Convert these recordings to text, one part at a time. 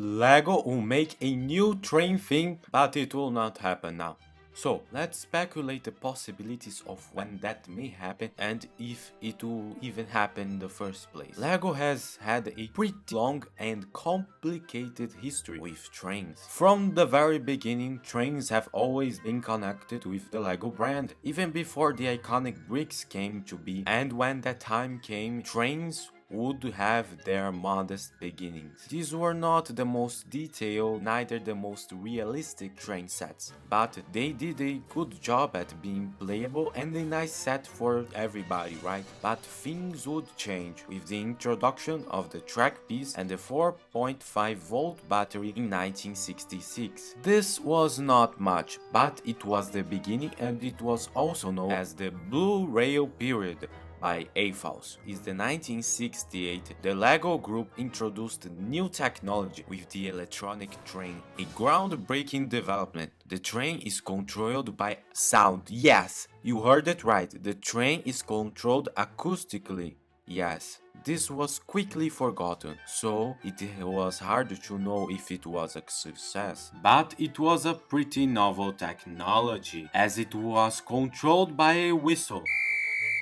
Lego will make a new train theme, but it will not happen now. So let's speculate the possibilities of when that may happen and if it will even happen in the first place. Lego has had a pretty long and complicated history with trains. From the very beginning, trains have always been connected with the Lego brand, even before the iconic bricks came to be, and when that time came, trains would have their modest beginnings. These were not the most detailed, neither the most realistic train sets, but they did a good job at being playable and a nice set for everybody, right? But things would change with the introduction of the track piece and the 4.5 volt battery in 1966. This was not much, but it was the beginning, and it was also known as the Blue Rail period by AFALS. In the 1968, the Lego Group introduced new technology with the electronic train, a groundbreaking development. The train is controlled by sound. Yes, you heard it right. The train is controlled acoustically. Yes, this was quickly forgotten, so it was hard to know if it was a success. But it was a pretty novel technology, as it was controlled by a whistle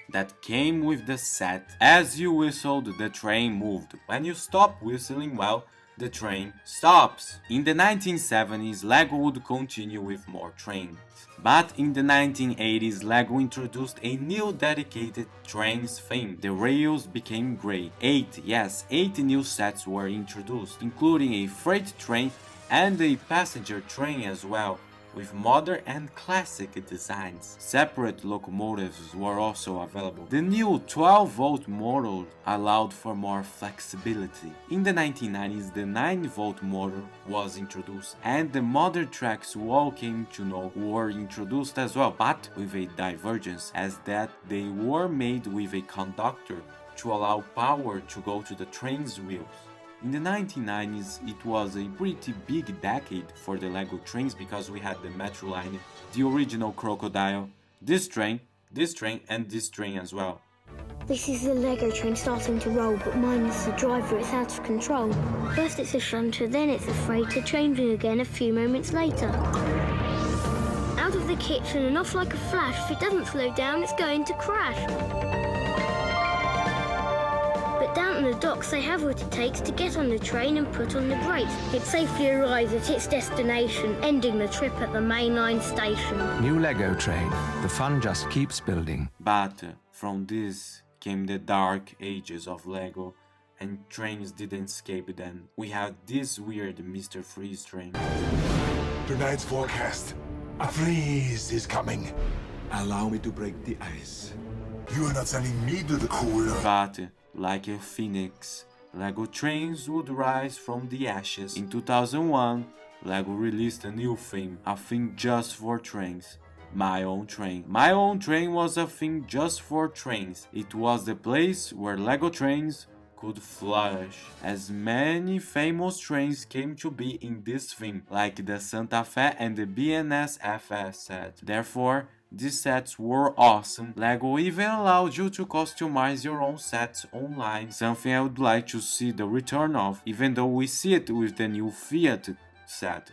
that came with the set. As you whistled, the train moved. When you stop whistling, well, the train stops. In the 1970s, Lego would continue with more trains. But in the 1980s, Lego introduced a new dedicated trains theme. The rails became grey. 8 new sets were introduced, including a freight train and a passenger train as well, with modern and classic designs. Separate locomotives were also available. The new 12-volt motor allowed for more flexibility. In the 1990s, the 9-volt motor was introduced, and the modern tracks we all came to know were introduced as well, but with a divergence, as that they were made with a conductor to allow power to go to the train's wheels. In the 1990s, it was a pretty big decade for the Lego trains because we had the Metro line, the original Crocodile, this train, and this train as well. This is the Lego train starting to roll, but minus the driver, it's out of control. First it's a shunter, then it's a freighter, changing again a few moments later. Out of the kitchen and off like a flash. If it doesn't slow down, it's going to crash. But down on the docks, they have what it takes to get on the train and put on the brakes. It safely arrives at its destination, ending the trip at the mainline station. New Lego train. The fun just keeps building. But from this came the dark ages of Lego, and trains didn't escape them. We had this weird Mr. Freeze train. Tonight's forecast. A freeze is coming. Allow me to break the ice. You are not sending me to the cooler. But like a phoenix, Lego trains would rise from the ashes. In 2001, Lego released a new theme, a theme just for trains. My Own Train. My Own Train was a thing just for trains. It was the place where Lego trains could flourish, as many famous trains came to be in this theme, like the Santa Fe and the BNSFS set. Therefore, these sets were awesome. Lego even allowed you to customize your own sets online, something I would like to see the return of, even though we see it with the new Fiat set.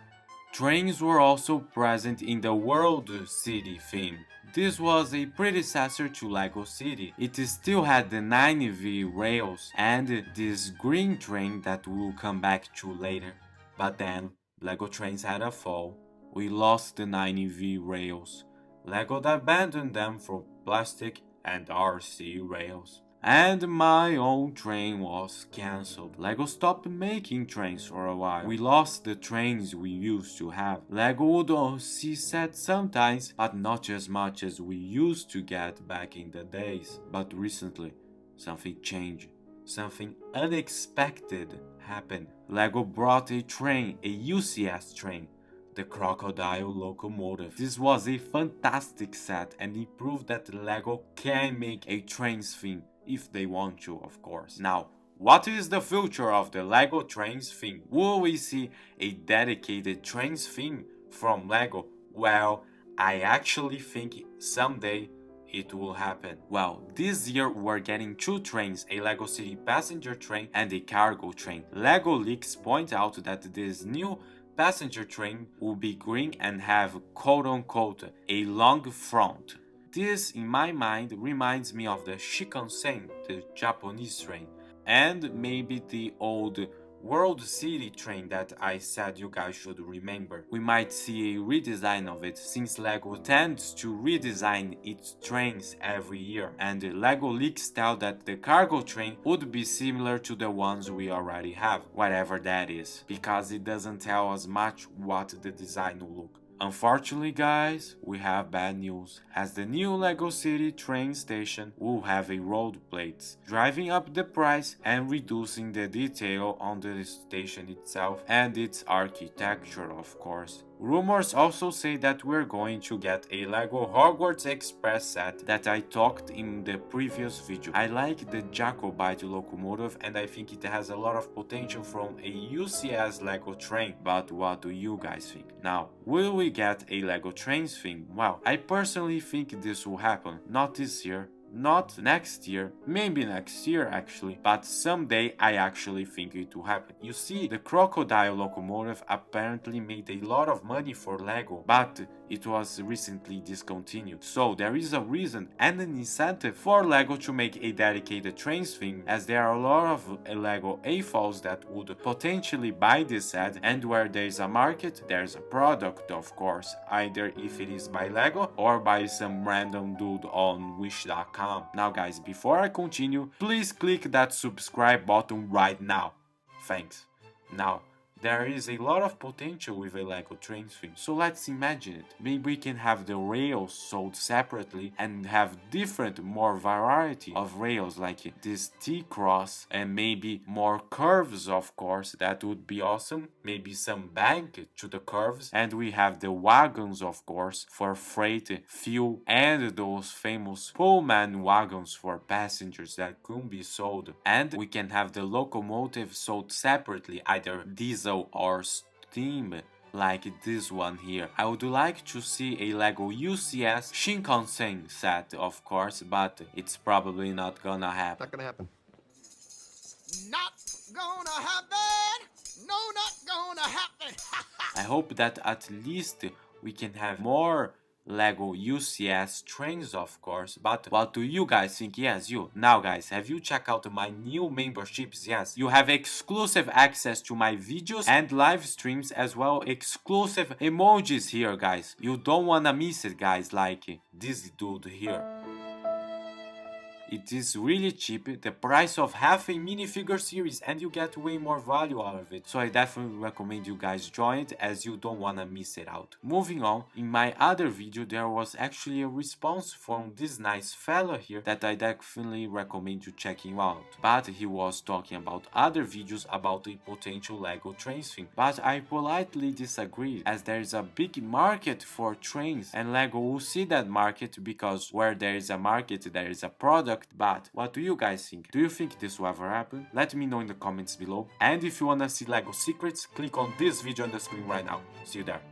Trains were also present in the World City theme. This was a predecessor to Lego City. It still had the 9V rails and this green train that we'll come back to later. But then, Lego trains had a fall. We lost the 9V rails. Lego abandoned them for plastic and RC rails. And My Own Train was cancelled. Lego stopped making trains for a while. We lost the trains we used to have. Lego would see sets sometimes, but not as much as we used to get back in the days. But recently, something changed. Something unexpected happened. Lego brought a train, a UCS train, the Crocodile locomotive. This was a fantastic set, and it proved that Lego can make a trains theme, if they want to, of course. Now, what is the future of the Lego trains theme? Will we see a dedicated trains theme from Lego? Well, I actually think someday it will happen? Well, this year we're getting 2 trains, a LEGO City passenger train and a cargo train. LEGO leaks point out that this new passenger train will be green and have quote-unquote a long front. This, in my mind, reminds me of the Shinkansen, the Japanese train, and maybe the old World City train that I said you guys should remember. We might see a redesign of it, since LEGO tends to redesign its trains every year, and the LEGO leaks tell that the cargo train would be similar to the ones we already have, whatever that is, because it doesn't tell us much what the design will look. Unfortunately guys, we have bad news, as the new LEGO City train station will have a road plates, driving up the price and reducing the detail on the station itself and its architecture, of course. Rumors also say that we're going to get a LEGO Hogwarts Express set that I talked in the previous video. I like the Jacobite locomotive and I think it has a lot of potential from a UCS LEGO train, but what do you guys think? Now, will we get a LEGO trains thing? Well, I personally think this will happen, not this year, not next year, maybe next year actually, but someday I actually think it will happen. You see, the crocodile locomotive apparently made a lot of money for LEGO, but it was recently discontinued. So there is a reason and an incentive for LEGO to make a dedicated trains thing, as there are a lot of LEGO AFOLs that would potentially buy this set, and where there is a market, there's a product, of course, either if it is by LEGO or by some random dude on wish.com. Now guys, before I continue, please click that subscribe button right now. Thanks. Now, there is a lot of potential with a LEGO train thing, so let's imagine it. Maybe we can have the rails sold separately and have different, more variety of rails like this T-cross, and maybe more curves, of course, that would be awesome. Maybe some bank to the curves, and we have the wagons, of course, for freight, fuel, and those famous Pullman wagons for passengers that could be sold. And we can have the locomotive sold separately, either diesel or steam, like this one here. I would like to see a LEGO UCS Shinkansen set, of course, but it's probably not gonna happen. Not gonna happen. Not gonna happen! No, not gonna happen! I hope that at least we can have more LEGO UCS trains, of course, but what do you guys think? Yes, you. Now guys, have you checked out my new memberships? Yes, you have exclusive access to my videos and live streams, as well exclusive emojis here, guys. You don't wanna miss it, guys, like this dude here. It is really cheap, the price of half a minifigure series, and you get way more value out of it. So I definitely recommend you guys join it, as you don't wanna miss it out. Moving on, in my other video there was actually a response from this nice fella here that I definitely recommend you checking out. But he was talking about other videos about a potential LEGO trains thing. But I politely disagree, as there is a big market for trains, and LEGO will see that market, because where there is a market there is a product. But what do you guys think? Do you think this will ever happen? Let me know in the comments below. And if you wanna see LEGO secrets, click on this video on the screen right now. See you there.